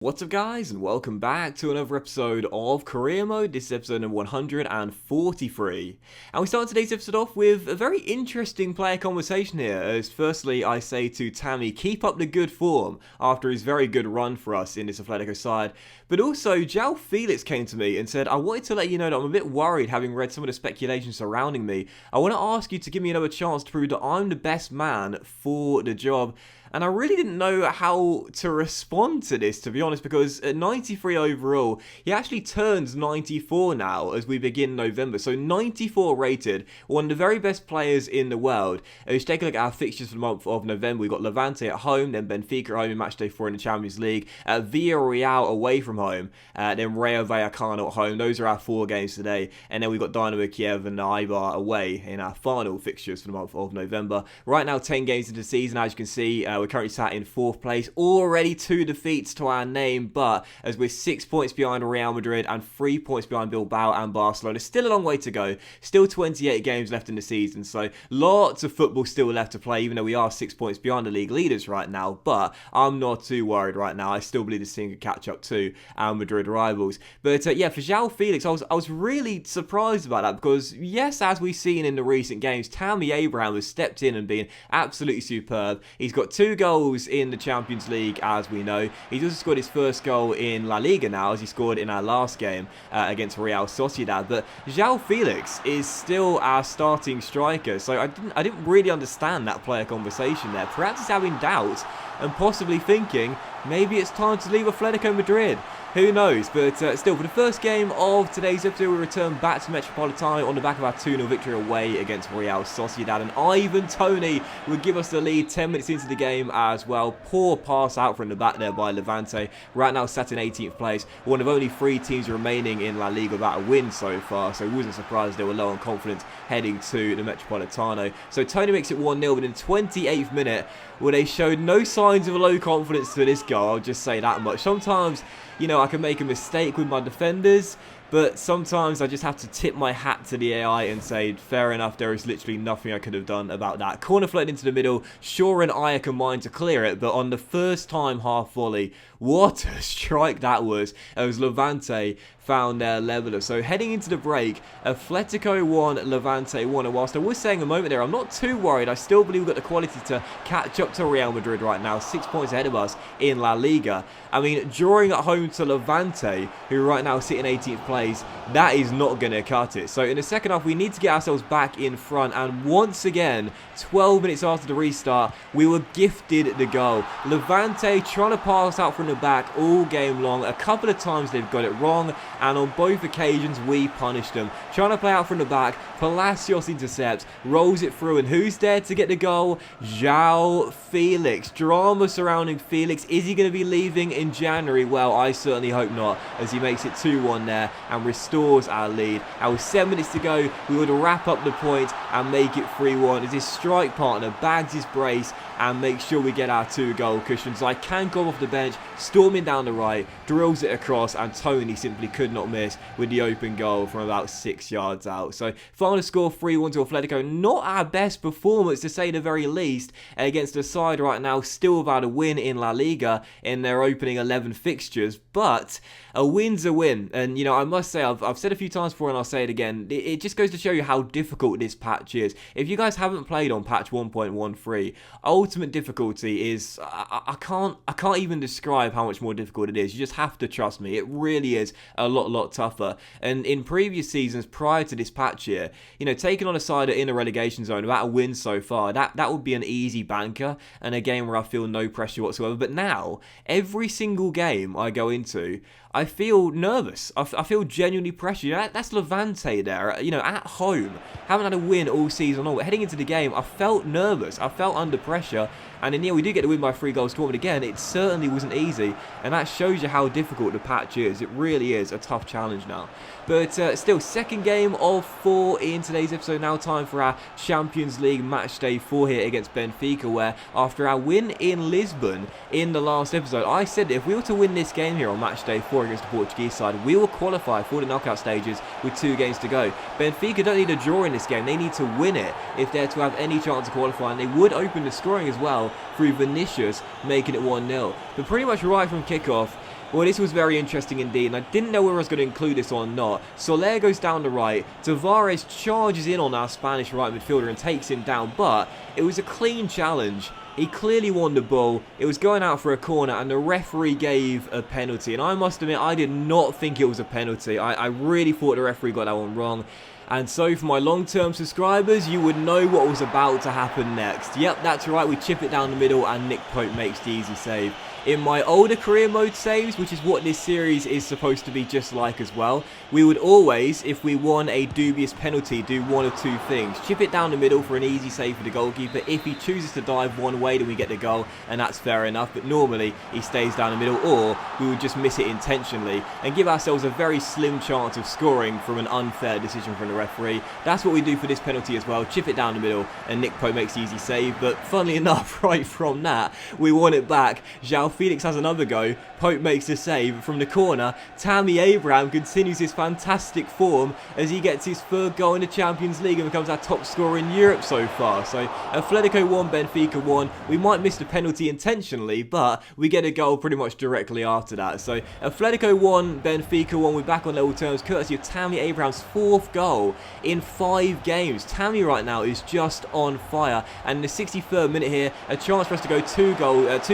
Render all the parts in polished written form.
What's up guys, and welcome back to another episode of Career Mode. This is episode number 143. And we start today's episode off with a very interesting player conversation here, as firstly I say to Toney, keep up the good form after his very good run for us in this Atletico side. But also, João Felix came to me and said, I wanted to let you know that I'm a bit worried having read some of the speculation surrounding me. I want to ask you to give me another chance to prove that I'm the best man for the job. And I really didn't know how to respond to this, to be honest, because at 93 overall, he actually turns 94 now as we begin November. So 94 rated, one of the very best players in the world. Let's take a look at our fixtures for the month of November. We've got Levante at home, then Benfica at home in matchday 4 in the Champions League, Villarreal away from home, then Rayo Vallecano at home. Those are our 4 games today. And then we've got Dynamo Kiev and Eibar away in our final fixtures for the month of November. Right now, 10 games into the season, as you can see, we're currently sat in 4th place, already 2 defeats to our name, but as we're 6 points behind Real Madrid and 3 points behind Bilbao and Barcelona, still a long way to go, still 28 games left in the season, so lots of football still left to play, even though we are 6 points behind the league leaders right now, but I'm not too worried right now. I still believe this team could catch up to our Madrid rivals. But yeah, for João Felix, I was really surprised about that, because yes, as we've seen in the recent games, Tammy Abraham has stepped in and been absolutely superb. He's got 2 goals in the Champions League, as we know. He's also scored his first goal in La Liga now, as he scored in our last game against Real Sociedad. But João Felix is still our starting striker, so I didn't really understand that player conversation there. Perhaps he's having doubts and possibly thinking maybe it's time to leave Atletico Madrid. Who knows? But still, for the first game of today's episode, we return back to Metropolitano on the back of our 2-0 victory away against Real Sociedad. And Ivan Toney would give us the lead 10 minutes into the game as well. Poor pass out from the back there by Levante. Right now sat in 18th place. One of only 3 teams remaining in La Liga without a win so far. So it wasn't surprised they were low on confidence heading to the Metropolitano. So Toney makes it 1-0 within the 28th minute, where they showed no signs of a low confidence to this goal. I'll just say that much. Sometimes, you know, I can make a mistake with my defenders, but sometimes I just have to tip my hat to the AI and say, fair enough, there is literally nothing I could have done about that. Corner floated into the middle, sure an eye combined to clear it, but on the first time half volley, what a strike that was, as Levante found their leveller. So heading into the break, Atletico 1, Levante 1, and whilst I was saying a moment there, I'm not too worried. I still believe we've got the quality to catch up to Real Madrid right now, 6 points ahead of us in La Liga. I mean, drawing at home to Levante, who right now sit in 18th place, that is not going to cut it. So in the second half, we need to get ourselves back in front, and once again, 12 minutes after the restart, we were gifted the goal. Levante trying to pass out from the back all game long. A couple of times they've got it wrong, and on both occasions we punished them. Trying to play out from the back, Palacios intercepts, rolls it through, and who's there to get the goal? João Felix. Drama surrounding Felix. Is he going to be leaving in January? Well, I certainly hope not, as he makes it 2-1 there and restores our lead. And with 7 minutes to go, we would wrap up the point and make it 3-1 as his strike partner bags his brace and makes sure we get our 2-goal cushions. I can go off the bench, storming down the right, drills it across, and Toney simply could not miss with the open goal from about 6 yards out. So final score 3-1 to Atletico. Not our best performance, to say the very least, against a side right now still without a win in La Liga in their opening 11 fixtures, but a win's a win. And you know, I must say, I've said a few times before and I'll say it again, it just goes to show you how difficult this patch is. If you guys haven't played on patch 1.13, ultimate difficulty is, I can't even describe how much more difficult it is. You just have to trust me. It really is a lot tougher. And in previous seasons prior to this patch here, you know, taking on a side in a relegation zone without a win so far, that would be an easy banker and a game where I feel no pressure whatsoever. But now, every single game I go into, I feel nervous. I feel genuinely pressured. That's Levante there, you know, at home. Haven't had a win all season long. But heading into the game, I felt nervous. I felt under pressure. And in the end, we did get the win by 3 goals to 1. But again, it certainly wasn't easy. And that shows you how difficult the patch is. It really is a tough challenge now. But still, second game of 4 in today's episode. Now time for our Champions League match day 4 here against Benfica, where after our win in Lisbon in the last episode, I said that if we were to win this game here on match day 4 against the Portuguese side, we will qualify for the knockout stages with 2 games to go. Benfica don't need a draw in this game. They need to win it if they're to have any chance of qualifying. They would open the scoring as well through Vinicius making it 1-0. But pretty much right from kickoff, Well, this was very interesting indeed, and I didn't know whether I was going to include this or not. Soler goes down the right, Tavares charges in on our Spanish right midfielder and takes him down, but it was a clean challenge. He clearly won the ball, it was going out for a corner, and the referee gave a penalty. And I must admit, I did not think it was a penalty. I really thought the referee got that one wrong. And so for my long-term subscribers, you would know what was about to happen next. Yep, that's right, we chip it down the middle and Nick Pope makes the easy save. In my older career mode saves, which is what this series is supposed to be just like as well, we would always, if we won a dubious penalty, do one of two things. Chip it down the middle for an easy save for the goalkeeper. If he chooses to dive one way, then we get the goal, and that's fair enough. But normally, he stays down the middle, or we would just miss it intentionally and give ourselves a very slim chance of scoring from an unfair decision from the referee. That's what we do for this penalty as well. Chip it down the middle, and Nick Pope makes the easy save. But funnily enough, right from that, we won it back. João Felix has another go. Pope makes the save from the corner. Tammy Abraham continues his fantastic form as he gets his third goal in the Champions League and becomes our top scorer in Europe so far. So Atletico 1, Benfica 1. We might miss the penalty intentionally, but we get a goal pretty much directly after that. So Atletico 1, Benfica 1. We're back on level terms courtesy of Tammy Abraham's 4th goal in 5 games. Tammy right now is just on fire. And in the 63rd minute here, a chance for us to go 2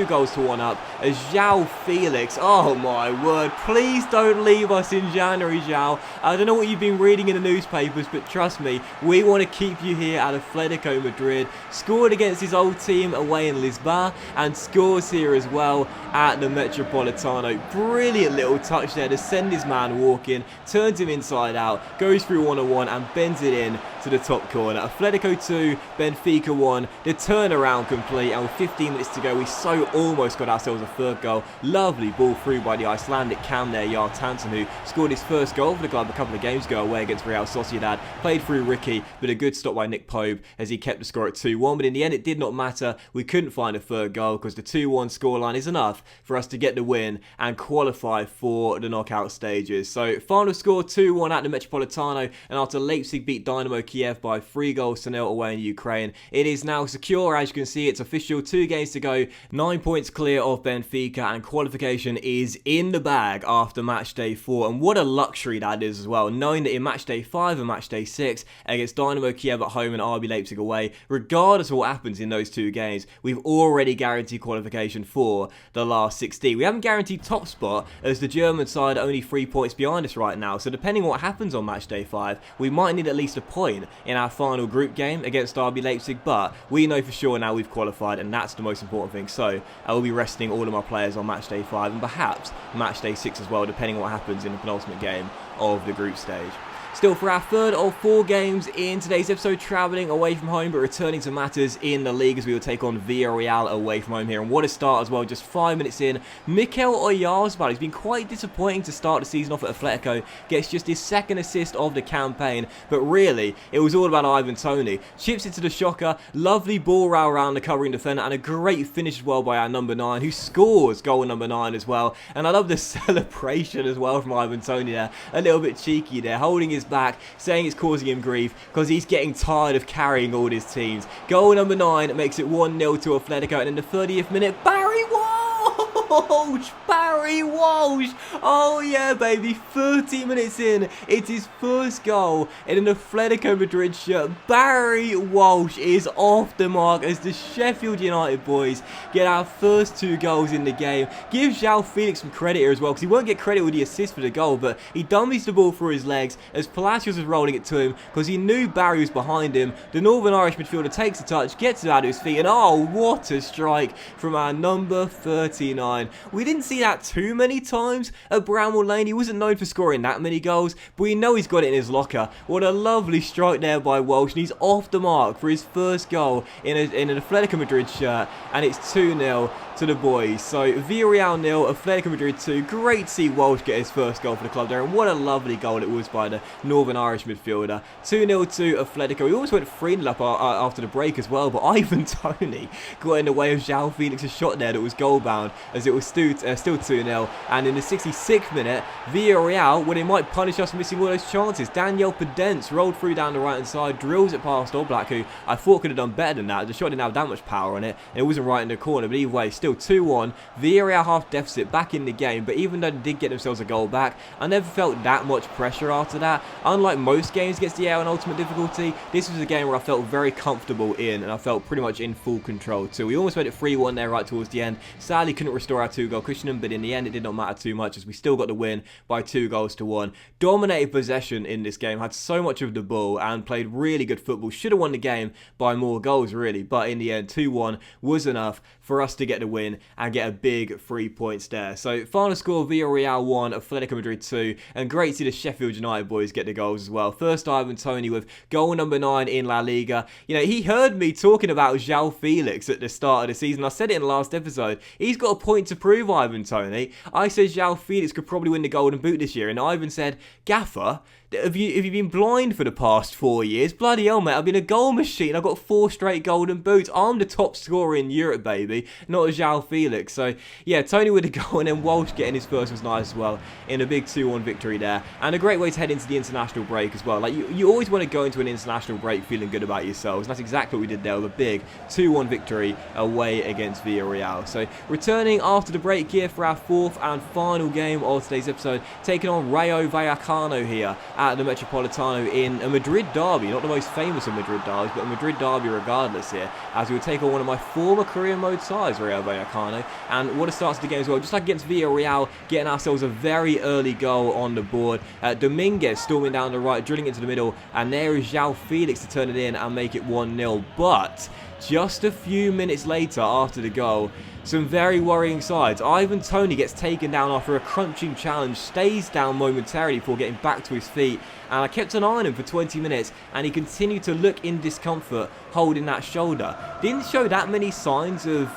goals to 1 up as João Felix, oh my word, please don't leave us in January, João. I don't know what you've been reading in the newspapers, but trust me, we want to keep you here at Atletico Madrid. Scored against his old team away in Lisbon and scores here as well at the Metropolitano. Brilliant little touch there to send his man walking, turns him inside out, goes through 1-on-1 and bends it in to the top corner. Atletico 2, Benfica 1, the turnaround complete, and with 15 minutes to go, we so almost got ourselves a 3rd goal. Lovely ball through by the Icelandic cam there, Jarl Tansen, who scored his 1st goal for the club a couple of games ago away against Real Sociedad. Played through Ricky, but a good stop by Nick Pope as he kept the score at 2-1. But in the end, it did not matter. We couldn't find a 3rd goal because the 2-1 scoreline is enough for us to get the win and qualify for the knockout stages. So final score 2-1 at the Metropolitano, and after Leipzig beat Dynamo Kiev by 3-0 away in Ukraine, it is now secure. As you can see, it's official. 2 games to go, 9 points clear of Benfica, and qualification is in the bag after match day 4. And what a luxury that is as well, knowing that in match day 5 and match day 6 against Dynamo Kiev at home and RB Leipzig away, regardless of what happens in those 2 games, we've already guaranteed qualification for the last 16. We haven't guaranteed top spot as the German side are only 3 points behind us right now. So depending on what happens on match day 5, we might need at least a point in our final group game against RB Leipzig, but we know for sure now we've qualified, and that's the most important thing. So I will be resting all of my players on match day 5 and perhaps match day 6 as well, depending on what happens in the penultimate game of the group stage. Still, for our 3rd of 4 games in today's episode, travelling away from home but returning to matters in the league as we will take on Villarreal away from home here. And what a start as well, just 5 minutes in. Mikel Oyarzabal, he's been quite disappointing to start the season off at Atletico, gets just his 2nd assist of the campaign, but really, it was all about Ivan Toney. Chips it to the shocker, lovely ball row around the covering defender, and a great finish as well by our number 9, who scores goal number 9 as well. And I love the celebration as well from Ivan Toney there, a little bit cheeky there, holding his back, saying it's causing him grief because he's getting tired of carrying all his teams. Goal number 9 makes it 1-0 to Atletico, and in the 30th minute, Barry Walsh! Barry Walsh! Oh yeah, baby, 30 minutes in, it's his 1st goal in an Atletico Madrid shirt. Barry Walsh is off the mark as the Sheffield United boys get our first 2 goals in the game. Give João Felix some credit here as well, because he won't get credit with the assist for the goal, but he dummies the ball through his legs as Palacios was rolling it to him because he knew Barry was behind him. The Northern Irish midfielder takes a touch, gets it out of his feet, and oh, what a strike from our number 39. We didn't see that too many times at Bramall Lane. He wasn't known for scoring that many goals, but we know he's got it in his locker. What a lovely strike there by Walsh, and he's off the mark for his 1st goal in an Atletico Madrid shirt, and it's 2-0 to the boys. So Villarreal 0, Atletico Madrid 2. Great to see Walsh get his 1st goal for the club there, and what a lovely goal it was by the Northern Irish midfielder. 2-0 to Atletico. We almost went 3-0 up after the break as well, but Ivan Toney got in the way of João Felix's shot there that was goal bound, as it was still 2-0. And in the 66th minute, Villarreal, well, they might punish us for missing all those chances. Daniel Podence rolled through down the right hand side, drills it past Oblak, who I thought could have done better than that. The shot didn't have that much power on it, and it wasn't right in the corner, but either way, still still 2-1. Villarreal half deficit back in the game, but even though they did get themselves a goal back, I never felt that much pressure after that. Unlike most games against the on ultimate difficulty, this was a game where I felt very comfortable in, and I felt pretty much in full control too. We almost made it 3-1 there right towards the end. Sadly, couldn't restore our 2-goal cushion, but in the end, it did not matter too much as we still got the win by 2-1. Dominated possession in this game, had so much of the ball, and played really good football. Should have won the game by more goals, really, but in the end, 2-1 was enough for us to get the win and get a big 3 points there. So, final score, Villarreal 1, Atletico Madrid 2, and great to see the Sheffield United boys get the goals as well. First, Ivan Toney with goal number 9 in La Liga. You know, he heard me talking about João Felix at the start of the season. I said it in the last episode. He's got a point to prove, Ivan Toney. I said João Felix could probably win the Golden Boot this year, and Ivan said, Gaffer, have you been blind for the past 4 years? Bloody hell, mate, I've been a goal machine. I've got 4 straight Golden Boots. I'm the top scorer in Europe, baby, not João Felix. So, yeah, Toney with a goal, and then Walsh getting his first was nice as well in a big 2-1 victory there. And a great way to head into the international break as well. Like, you always want to go into an international break feeling good about yourselves. And that's exactly what we did there with a big 2-1 victory away against Villarreal. So, returning after the break here for our 4th and final game of today's episode, taking on Rayo Vallecano here at the Metropolitano in a Madrid derby. Not the most famous of Madrid derbys, but a Madrid derby regardless here, as we will take on one of my former career mode sides, Rayo Vallecano. And what a start to the game as well. Just like against Villarreal, getting ourselves a very early goal on the board. Dominguez storming down the right, drilling into the middle, and there is João Felix to turn it in and make it 1-0. But just a few minutes later after the goal, some very worrying signs. Ivan Toney gets taken down after a crunching challenge, stays down momentarily before getting back to his feet, and I kept an eye on him for 20 minutes, and he continued to look in discomfort, holding that shoulder. Didn't show that many signs of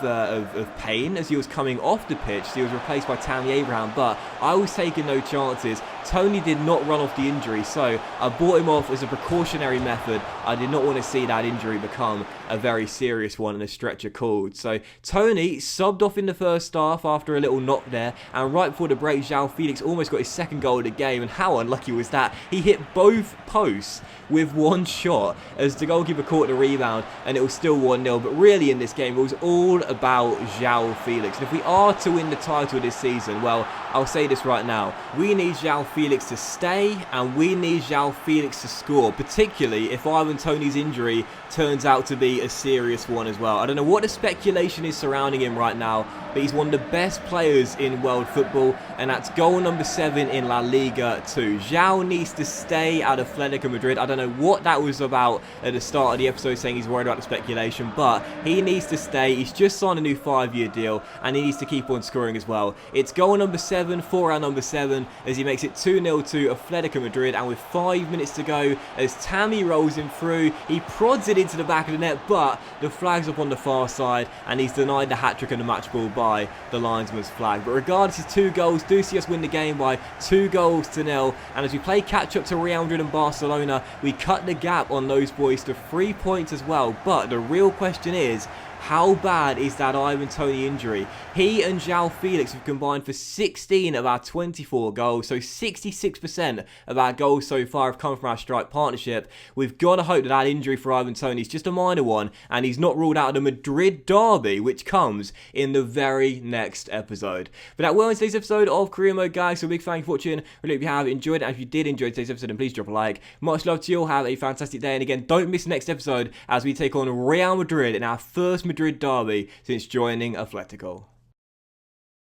pain as he was coming off the pitch. He was replaced by Tammy Abraham, but I was taking no chances. Toney did not run off the injury, so I brought him off as a precautionary method. I did not want to see that injury become a very serious one and a stretcher called. So Toney subbed off in the first half after a little knock there, and right before the break, João Felix almost got his second goal of the game, and how unlucky was that? He hit both posts with one shot as the goalkeeper caught the rebound, and it was still 1-0. But really in this game, it was all about João Felix. And if we are to win the title this season, well, I'll say this right now. We need João Felix to stay, and we need João Felix to score, particularly if Ivan Toney's injury turns out to be a serious one as well. I don't know what the speculation is surrounding him right now, but he's one of the best players in world football, and that's goal number 7 in La Liga too. João needs to stay at Atletico Madrid. I don't know what that was about at the start of the episode, saying he's worried about the speculation, but he needs to stay. He's just signed a new 5-year deal, and he needs to keep on scoring as well. It's goal number 7 for our number 7 as he makes it 2-0 to Atletico Madrid, and with 5 minutes to go, as Tammy rolls him through, he prods it into the back of the net, but the flag's up on the far side, and he's denied the hat-trick and the match ball by the linesman's flag. But regardless, his 2 goals do see us win the game by 2-0, and as we play catch-up to Real Madrid and Barcelona, we cut the gap on those boys to 3 points as well. But the real question is, how bad is that Ivan Toney injury? He and João Felix have combined for 16 of our 24 goals, so 66% of our goals so far have come from our strike partnership. We've got to hope that that injury for Ivan Toney is just a minor one, and he's not ruled out of the Madrid derby, which comes in the very next episode. But that will end today's episode of Career Mode, guys, so a big thank you for watching. Really hope you have enjoyed it, and if you did enjoy today's episode, then please drop a like. Much love to you all, have a fantastic day, and again, don't miss the next episode as we take on Real Madrid in our first Madrid derby since joining Atletico.